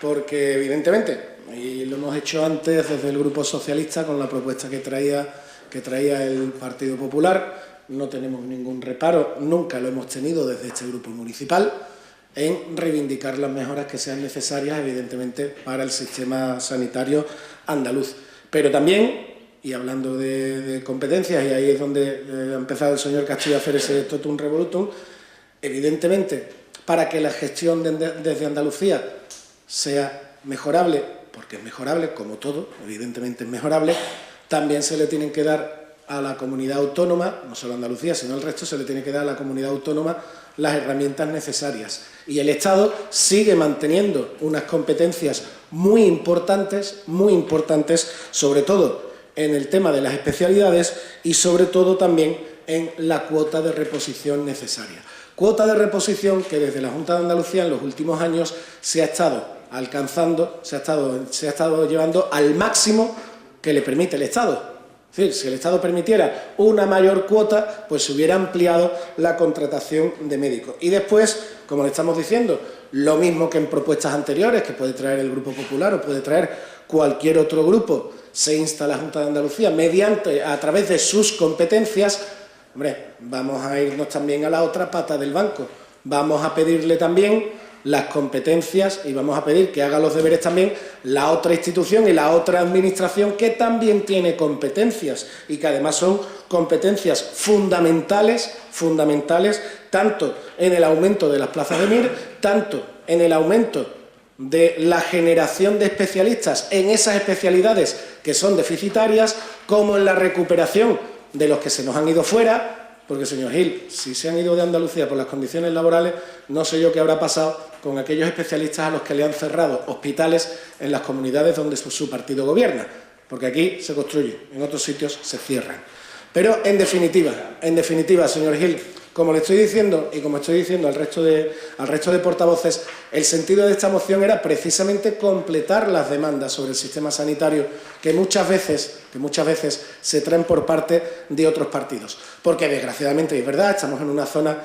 porque evidentemente, y lo hemos hecho antes desde el Grupo Socialista con la propuesta que traía el Partido Popular, no tenemos ningún reparo, nunca lo hemos tenido desde este grupo municipal, en reivindicar las mejoras que sean necesarias, evidentemente, para el sistema sanitario andaluz. Pero también, y hablando de competencias, y ahí es donde ha empezado el señor Castillo a hacer ese totum revolutum, evidentemente, para que la gestión desde Andalucía sea mejorable, porque es mejorable, como todo, evidentemente es mejorable, también se le tienen que dar a la comunidad autónoma, no solo a Andalucía, sino al resto, se le tiene que dar a la comunidad autónoma las herramientas necesarias. Y el Estado sigue manteniendo unas competencias muy importantes, sobre todo en el tema de las especialidades y sobre todo también en la cuota de reposición necesaria. Cuota de reposición que desde la Junta de Andalucía en los últimos años se ha estado alcanzando, se ha estado llevando al máximo que le permite el Estado. Es decir, si el Estado permitiera una mayor cuota, pues se hubiera ampliado la contratación de médicos. Y después, como le estamos diciendo, lo mismo que en propuestas anteriores, que puede traer el Grupo Popular o puede traer cualquier otro grupo, se insta a la Junta de Andalucía a través de sus competencias. Hombre, vamos a irnos también a la otra pata del banco. Vamos a pedirle también las competencias y vamos a pedir que haga los deberes también la otra institución y la otra administración que también tiene competencias y que además son competencias fundamentales tanto en el aumento de las plazas de MIR, tanto en el aumento de la generación de especialistas en esas especialidades que son deficitarias, como en la recuperación de los que se nos han ido fuera. Porque, señor Gil, si se han ido de Andalucía por las condiciones laborales, no sé yo qué habrá pasado con aquellos especialistas a los que le han cerrado hospitales en las comunidades donde su partido gobierna. Porque aquí se construye, en otros sitios se cierran. Pero, en definitiva, señor Gil, como le estoy diciendo y como estoy diciendo al resto de portavoces, el sentido de esta moción era precisamente completar las demandas sobre el sistema sanitario que muchas veces se traen por parte de otros partidos. Porque desgraciadamente, es verdad, estamos en una zona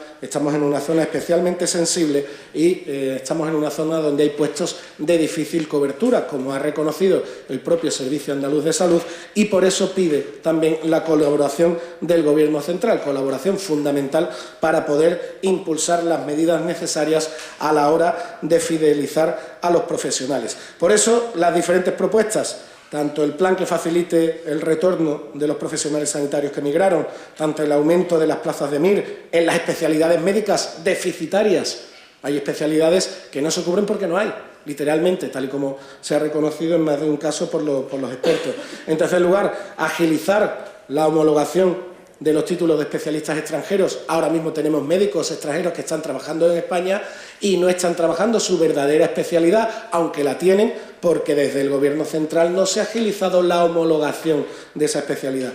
especialmente sensible y estamos en una zona donde hay puestos de difícil cobertura, como ha reconocido el propio Servicio Andaluz de Salud, y por eso pide también la colaboración del Gobierno central, colaboración fundamental para poder impulsar las medidas necesarias a la hora de fidelizar a los profesionales. Por eso, las diferentes propuestas, tanto el plan que facilite el retorno de los profesionales sanitarios que emigraron, tanto el aumento de las plazas de MIR en las especialidades médicas deficitarias, Hay especialidades que no se cubren porque no hay, literalmente, tal y como se ha reconocido en más de un caso por los expertos. En tercer lugar, agilizar la homologación de los títulos de especialistas extranjeros. Ahora mismo tenemos médicos extranjeros que están trabajando en España y no están trabajando su verdadera especialidad, aunque la tienen, porque desde el Gobierno central no se ha agilizado la homologación de esa especialidad.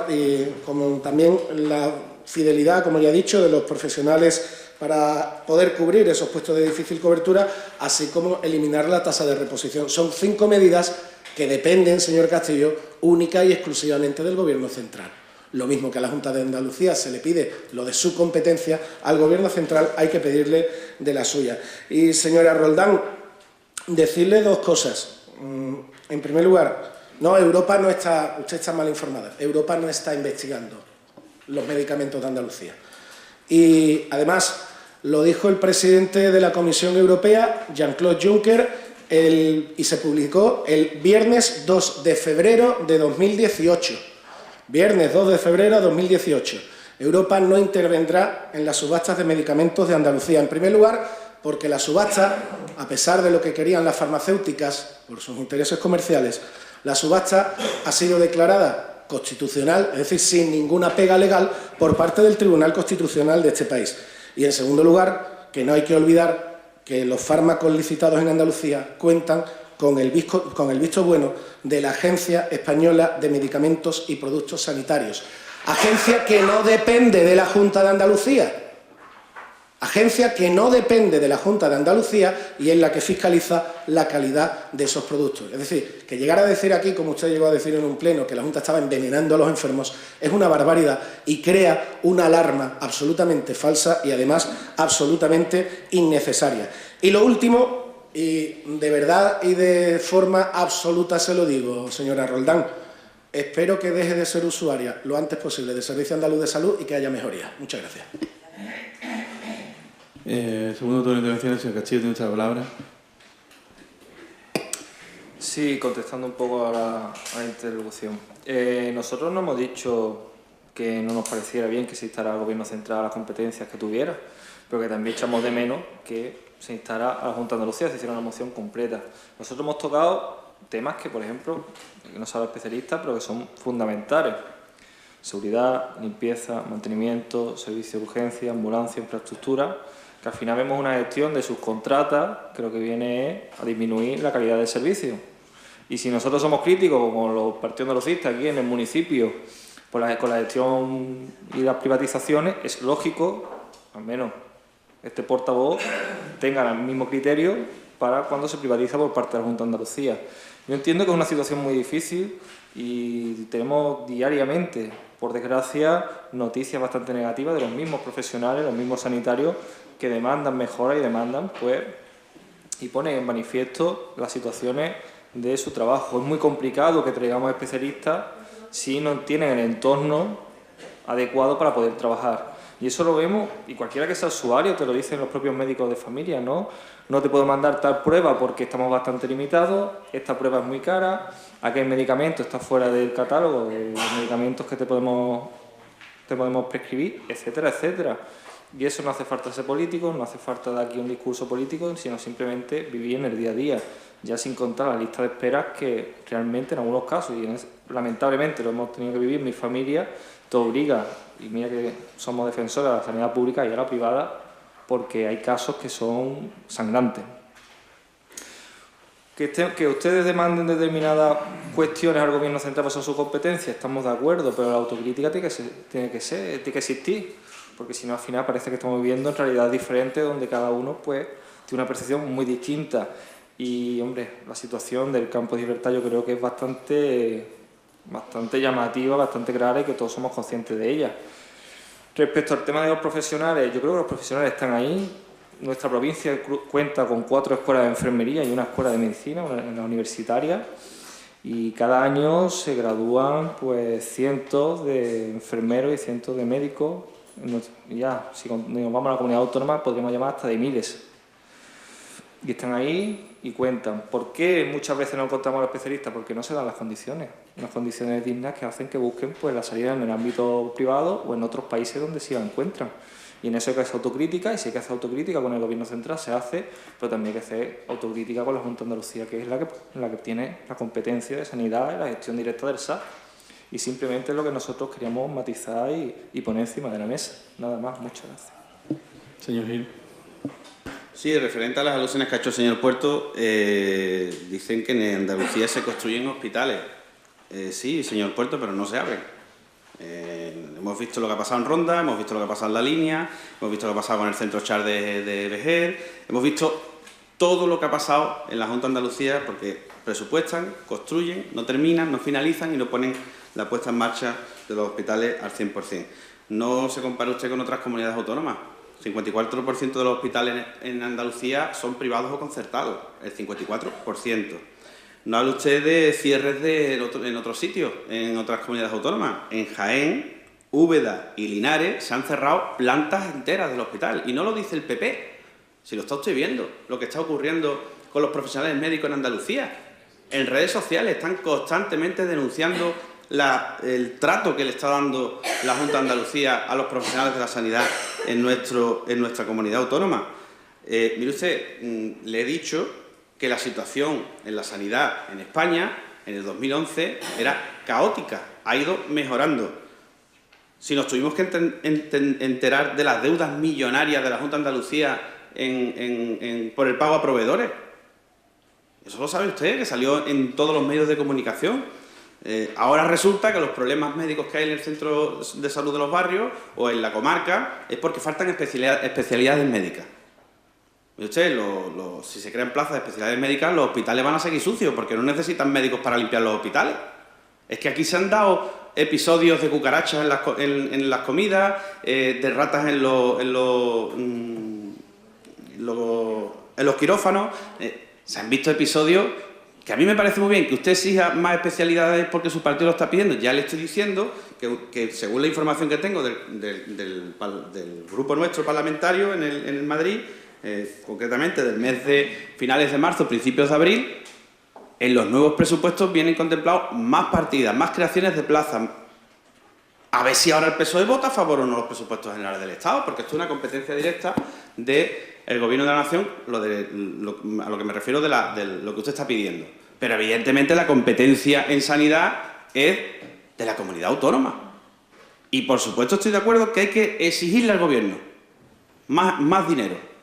Y como también la fidelidad, como ya he dicho, de los profesionales para poder cubrir esos puestos de difícil cobertura, así como eliminar la tasa de reposición. Son 5 medidas que dependen, señor Castillo, única y exclusivamente del Gobierno central. Lo mismo que a la Junta de Andalucía se le pide lo de su competencia, al Gobierno central hay que pedirle de la suya. Y, señora Roldán, decirle 2 cosas. En primer lugar, no, Europa no está, usted está mal informada, Europa no está investigando los medicamentos de Andalucía. Y, además, lo dijo el presidente de la Comisión Europea, Jean-Claude Juncker, y se publicó el viernes 2 de febrero de 2018. Viernes 2 de febrero de 2018. Europa no intervendrá en las subastas de medicamentos de Andalucía. En primer lugar, porque la subasta, a pesar de lo que querían las farmacéuticas por sus intereses comerciales, la subasta ha sido declarada constitucional, es decir, sin ninguna pega legal, por parte del Tribunal Constitucional de este país. Y en segundo lugar, que no hay que olvidar que los fármacos licitados en Andalucía cuentan con el visto bueno de la Agencia Española de Medicamentos y Productos Sanitarios. Agencia que no depende de la Junta de Andalucía. Agencia que no depende de la Junta de Andalucía y es la que fiscaliza la calidad de esos productos. Es decir, que llegar a decir aquí, como usted llegó a decir en un pleno, que la Junta estaba envenenando a los enfermos, es una barbaridad y crea una alarma absolutamente falsa y además absolutamente innecesaria. Y lo último, y de verdad y de forma absoluta se lo digo, señora Roldán, espero que deje de ser usuaria lo antes posible del Servicio Andaluz de Salud y que haya mejoría. Muchas gracias. Segundo turno de intervención, el señor Castillo tiene usted la palabra. Sí, contestando un poco a la interlocución. Nosotros no hemos dicho que no nos pareciera bien que se instara al Gobierno central las competencias que tuviera, pero que también echamos de menos que se instara a la Junta de Andalucía, se hiciera una moción completa. Nosotros hemos tocado temas que, por ejemplo, que no sabe especialistas, pero que son fundamentales. Seguridad, limpieza, mantenimiento, servicio de urgencia, ambulancia, infraestructura, que al final vemos una gestión de subcontrata que lo que viene es a disminuir la calidad del servicio. Y si nosotros somos críticos, como los partidos andalucistas aquí en el municipio, con la gestión y las privatizaciones, es lógico, al menos este portavoz, tenga el mismo criterio para cuando se privatiza por parte de la Junta de Andalucía. Yo entiendo que es una situación muy difícil y tenemos diariamente, por desgracia, noticias bastante negativas de los mismos profesionales, los mismos sanitarios, que demandan mejora y demandan, pues, y ponen en manifiesto las situaciones de su trabajo. Es muy complicado que traigamos especialistas si no tienen el entorno adecuado para poder trabajar. Y eso lo vemos, y cualquiera que sea usuario te lo dicen los propios médicos de familia, ¿no? No te puedo mandar tal prueba porque estamos bastante limitados, esta prueba es muy cara, aquel medicamento está fuera del catálogo de los medicamentos que te podemos prescribir, etcétera, etcétera. Y eso no hace falta ser político, no hace falta dar aquí un discurso político, sino simplemente vivir en el día a día, ya sin contar la lista de esperas que realmente en algunos casos, y lamentablemente lo hemos tenido que vivir en mi familia, te obliga, y mira que somos defensores de la sanidad pública y de la privada, porque hay casos que son sangrantes. Que ustedes demanden determinadas cuestiones al Gobierno central para su competencia, estamos de acuerdo, pero la autocrítica tiene que existir, porque si no al final parece que estamos viviendo en realidades diferentes donde cada uno pues tiene una percepción muy distinta. Y hombre, la situación del campo de Gibraltar yo creo que es bastante llamativa, bastante clara y que todos somos conscientes de ella. Respecto al tema de los profesionales, yo creo que los profesionales están ahí. Nuestra provincia cuenta con 4 escuelas de enfermería y una escuela de medicina, una universitaria, y cada año se gradúan pues cientos de enfermeros y cientos de médicos. Ya, si nos vamos a la comunidad autónoma, podríamos llamar hasta de miles. Y están ahí y cuentan. ¿Por qué muchas veces no encontramos a los especialistas? Porque no se dan las condiciones, unas condiciones dignas que hacen que busquen pues la salida en el ámbito privado o en otros países donde sí la encuentran. Y en eso hay que hacer autocrítica, y si hay que hacer autocrítica con el Gobierno central se hace, pero también hay que hacer autocrítica con la Junta de Andalucía, que es la que tiene la competencia de sanidad y la gestión directa del SAS. Y simplemente es lo que nosotros queríamos matizar y poner encima de la mesa. Nada más, muchas gracias. Señor Gil. Sí, referente a las alusiones que ha hecho el señor Puerto, dicen que en Andalucía se construyen hospitales. Sí, señor Puerto, pero no se abren. Hemos visto lo que ha pasado en Ronda, hemos visto lo que ha pasado en La Línea, hemos visto lo que ha pasado con el centro Char de Vejer, hemos visto todo lo que ha pasado en la Junta de Andalucía, porque presupuestan, construyen, no terminan, no finalizan y no ponen la puesta en marcha de los hospitales al 100%. No se compara usted con otras comunidades autónomas. El 54% de los hospitales en Andalucía son privados o concertados, el 54%. No habla usted de cierres en otros sitios, en otras comunidades autónomas. En Jaén, Úbeda y Linares se han cerrado plantas enteras del hospital. Y no lo dice el PP, si lo está usted viendo, lo que está ocurriendo con los profesionales médicos en Andalucía. En redes sociales están constantemente denunciando el trato que le está dando la Junta de Andalucía a los profesionales de la sanidad en nuestra comunidad autónoma. Mire usted, le he dicho que la situación en la sanidad en España en el 2011 era caótica, ha ido mejorando. Si nos tuvimos que enterar de las deudas millonarias de la Junta de Andalucía por el pago a proveedores, eso lo sabe usted, que salió en todos los medios de comunicación. Ahora resulta que los problemas médicos que hay en el centro de salud de los barrios o en la comarca es porque faltan especialidades médicas. Mire usted, si se crean plazas de especialidades médicas, los hospitales van a seguir sucios porque no necesitan médicos para limpiar los hospitales. Es que aquí se han dado episodios de cucarachas en las comidas, de ratas en los quirófanos. Se han visto episodios que a mí me parece muy bien que usted exija más especialidades porque su partido lo está pidiendo. Ya le estoy diciendo que según la información que tengo del grupo nuestro parlamentario en el Madrid, concretamente del mes de finales de marzo, principios de abril, en los nuevos presupuestos vienen contemplados más partidas, más creaciones de plazas. A ver si ahora el PSOE vota a favor o no los presupuestos generales del Estado, porque esto es una competencia directa del Gobierno de la Nación, a lo que me refiero de lo que usted está pidiendo. Pero evidentemente la competencia en sanidad es de la comunidad autónoma. Y por supuesto estoy de acuerdo que hay que exigirle al Gobierno más dinero,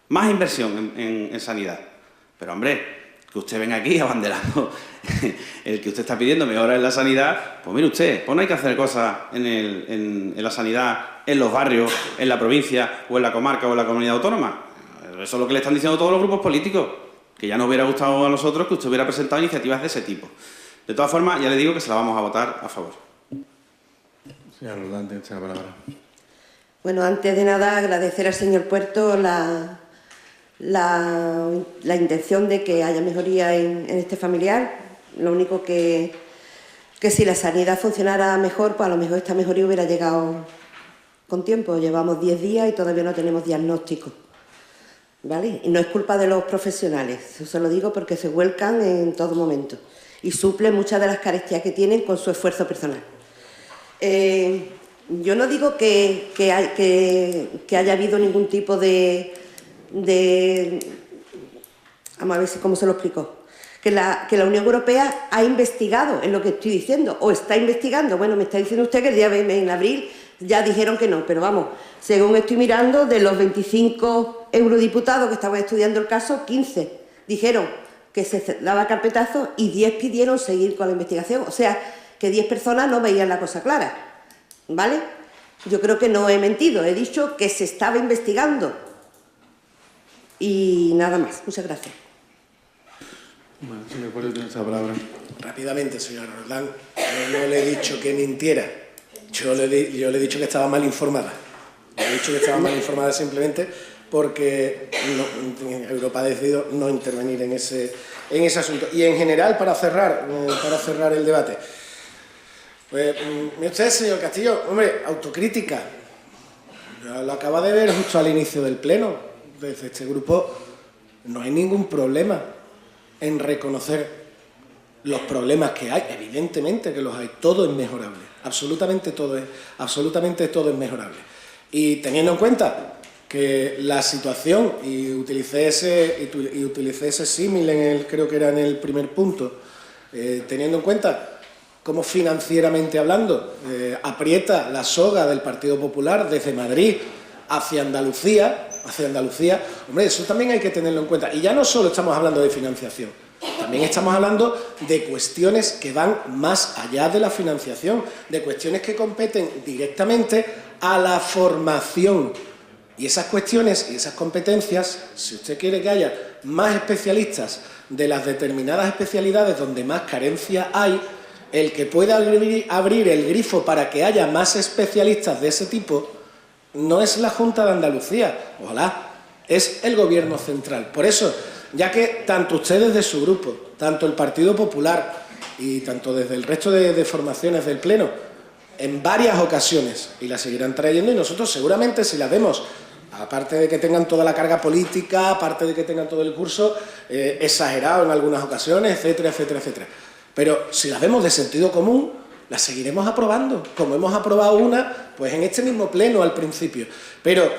más inversión en sanidad. Pero hombre, que usted venga aquí abanderando el que usted está pidiendo mejoras en la sanidad, pues mire usted, pues no hay que hacer cosas en la sanidad, en los barrios, en la provincia, o en la comarca, o en la comunidad autónoma. Eso es lo que le están diciendo todos los grupos políticos, que ya nos hubiera gustado a nosotros que usted hubiera presentado iniciativas de ese tipo. De todas formas, ya le digo que se la vamos a votar a favor. Señora Roldán, tiene usted la palabra. Bueno, antes de nada, agradecer al señor Puerto la intención de que haya mejoría en este familiar. Lo único que si la sanidad funcionara mejor, pues a lo mejor esta mejoría hubiera llegado con tiempo. Llevamos 10 días y todavía no tenemos diagnóstico, ¿vale? Y no es culpa de los profesionales, eso se lo digo porque se vuelcan en todo momento y suplen muchas de las carencias que tienen con su esfuerzo personal. Yo no digo que haya habido ningún tipo de vamos a ver cómo se lo explico. Que la Unión Europea ha investigado, es lo que estoy diciendo, o está investigando. Bueno, me está diciendo usted que el día en abril ya dijeron que no, pero vamos, según estoy mirando, de los 25 eurodiputados que estaban estudiando el caso, 15 dijeron que se daba carpetazo y 10 pidieron seguir con la investigación. O sea, que 10 personas no veían la cosa clara, ¿vale? Yo creo que no he mentido, he dicho que se estaba investigando. Y nada más. Muchas gracias. Bueno, señor Puerto, tiene esa palabra. Rápidamente, señora Roldán, yo no le he dicho que mintiera. Yo le he dicho que estaba mal informada. Le he dicho que estaba mal informada simplemente porque Europa ha decidido no intervenir en ese asunto. Y en general, para cerrar el debate, pues, mire usted, señor Castillo, hombre, autocrítica. Lo acaba de ver justo al inicio del pleno. Desde este grupo no hay ningún problema en reconocer los problemas que hay. Evidentemente que los hay, todo es mejorable, absolutamente todo es mejorable. Y teniendo en cuenta que la situación, y utilicé ese símil, creo que era en el primer punto, teniendo en cuenta cómo financieramente hablando aprieta la soga del Partido Popular desde Madrid hacia Andalucía, hombre, eso también hay que tenerlo en cuenta. Y ya no solo estamos hablando de financiación, también estamos hablando de cuestiones que van más allá de la financiación, de cuestiones que competen directamente a la formación. Y esas cuestiones y esas competencias, si usted quiere que haya más especialistas de las determinadas especialidades donde más carencia hay, el que pueda abrir el grifo para que haya más especialistas de ese tipo no es la Junta de Andalucía, ojalá, es el Gobierno central. Por eso, ya que tanto ustedes de su grupo, tanto el Partido Popular y tanto desde el resto de formaciones del Pleno, en varias ocasiones, y la seguirán trayendo, y nosotros seguramente si la vemos, aparte de que tengan toda la carga política, aparte de que tengan todo el curso exagerado en algunas ocasiones, etcétera, etcétera, etcétera. Pero si la vemos de sentido común, la seguiremos aprobando, como hemos aprobado una, pues en este mismo pleno al principio. Pero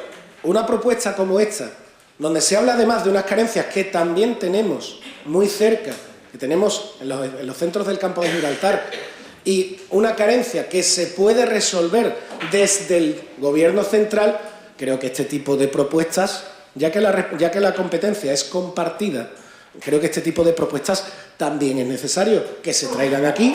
una propuesta como esta, donde se habla además de unas carencias que también tenemos muy cerca, que tenemos en los centros del campo de Gibraltar, y una carencia que se puede resolver desde el Gobierno central, creo que este tipo de propuestas, ya que la competencia es compartida, creo que este tipo de propuestas también es necesario que se traigan aquí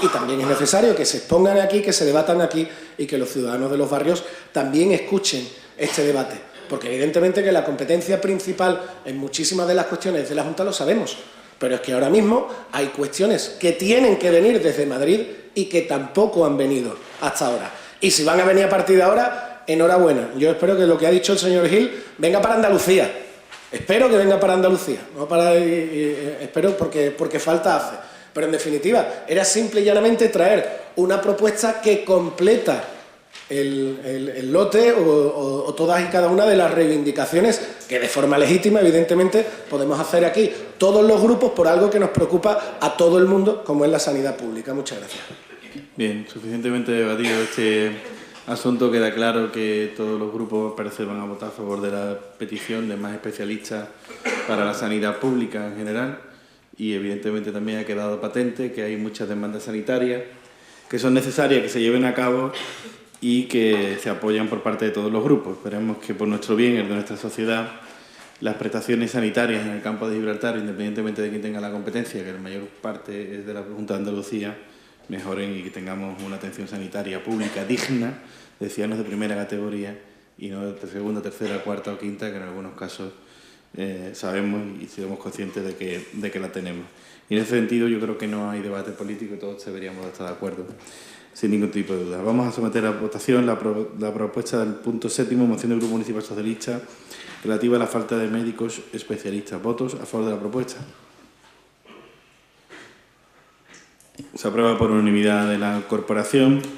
y también es necesario que se expongan aquí, que se debatan aquí y que los ciudadanos de los barrios también escuchen este debate. Porque evidentemente que la competencia principal en muchísimas de las cuestiones de la Junta lo sabemos, pero es que ahora mismo hay cuestiones que tienen que venir desde Madrid y que tampoco han venido hasta ahora. Y si van a venir a partir de ahora, enhorabuena. Yo espero que lo que ha dicho el señor Gil venga para Andalucía. Espero que venga para Andalucía, no espero porque falta hace. Pero en definitiva, era simple y llanamente traer una propuesta que completa el lote o todas y cada una de las reivindicaciones que de forma legítima, evidentemente, podemos hacer aquí todos los grupos por algo que nos preocupa a todo el mundo, como es la sanidad pública. Muchas gracias. Bien, suficientemente debatido este asunto. Queda claro que todos los grupos parece van a votar a favor de la petición de más especialistas para la sanidad pública en general, y evidentemente también ha quedado patente que hay muchas demandas sanitarias que son necesarias que se lleven a cabo y que se apoyan por parte de todos los grupos. Esperemos que por nuestro bien, el de nuestra sociedad, las prestaciones sanitarias en el campo de Gibraltar, independientemente de quién tenga la competencia, que la mayor parte es de la Junta de Andalucía, mejoren y que tengamos una atención sanitaria pública digna, de ciudadanos de primera categoría y no de segunda, tercera, cuarta o quinta, que en algunos casos sabemos y somos conscientes de que la tenemos. Y en ese sentido yo creo que no hay debate político y todos deberíamos estar de acuerdo, sin ningún tipo de duda. Vamos a someter a votación la propuesta del punto 7º, moción del Grupo Municipal Socialista, relativa a la falta de médicos especialistas. ¿Votos a favor de la propuesta? Se aprueba por unanimidad de la corporación.